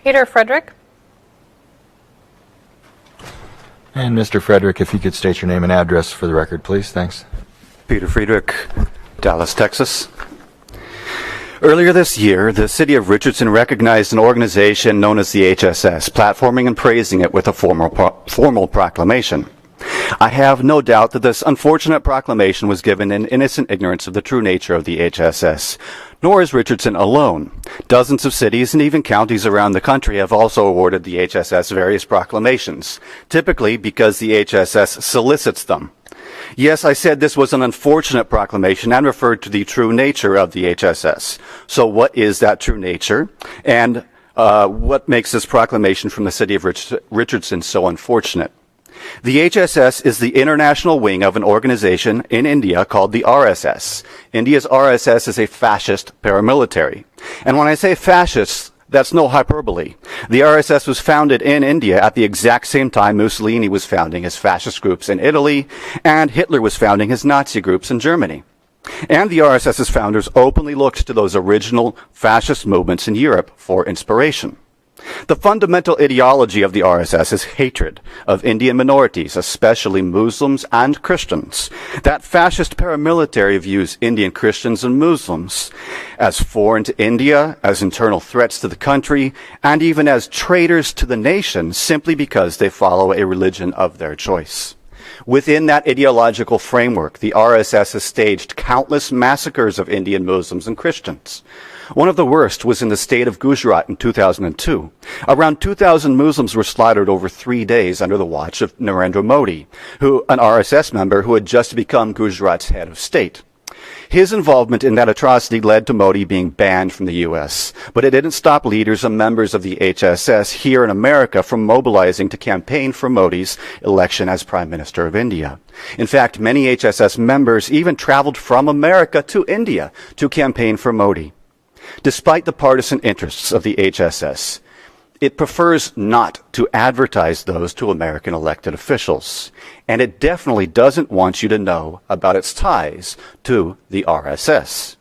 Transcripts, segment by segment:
Peter Frederick. And Mr. Frederick, if you could state your name and address for the record, please. Thanks. Peter Friedrich, Dallas, Texas. Earlier this year, the City of Richardson recognized an organization known as the HSS, platforming and praising it with a formal proclamation. I have no doubt that this unfortunate proclamation was given in innocent ignorance of the true nature of the HSS. Nor is Richardson alone. Dozens of cities and even counties around the country have also awarded the HSS various proclamations, typically because the HSS solicits them. Yes, I said this was an unfortunate proclamation and referred to the true nature of the HSS. So what is that true nature? And what makes this proclamation from the City of Richardson so unfortunate? The HSS is the international wing of an organization in India called the RSS. India's RSS is a fascist paramilitary. And when I say fascist, that's no hyperbole. The RSS was founded in India at the exact same time Mussolini was founding his fascist groups in Italy, and Hitler was founding his Nazi groups in Germany. And the RSS's founders openly looked to those original fascist movements in Europe for inspiration. The fundamental ideology of the RSS is hatred of Indian minorities, especially Muslims and Christians. That fascist paramilitary views Indian Christians and Muslims as foreign to India, as internal threats to the country, and even as traitors to the nation simply because they follow a religion of their choice. Within that ideological framework, the RSS has staged countless massacres of Indian Muslims and Christians. One of the worst was in the state of Gujarat in 2002. Around 2,000 Muslims were slaughtered over 3 days under the watch of Narendra Modi, an RSS member who had just become Gujarat's head of state. His involvement in that atrocity led to Modi being banned from the U.S., but it didn't stop leaders and members of the HSS here in America from mobilizing to campaign for Modi's election as Prime Minister of India. In fact, many HSS members even traveled from America to India to campaign for Modi. Despite the partisan interests of the HSS, it prefers not to advertise those to American elected officials, and it definitely doesn't want you to know about its ties to the RSS.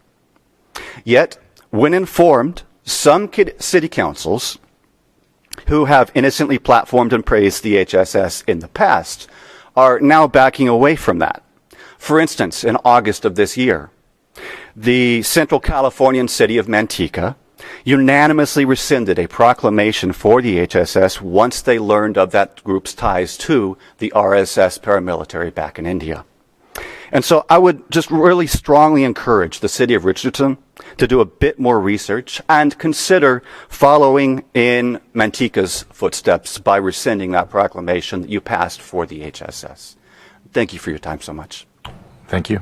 Yet, when informed, some city councils who have innocently platformed and praised the HSS in the past are now backing away from that. For instance, in August of this year, the Central Californian city of Manteca unanimously rescinded a proclamation for the HSS once they learned of that group's ties to the RSS paramilitary back in India. And so I would just really strongly encourage the city of Richardson to do a bit more research and consider following in Manteca's footsteps by rescinding that proclamation that you passed for the HSS. Thank you for your time so much. Thank you.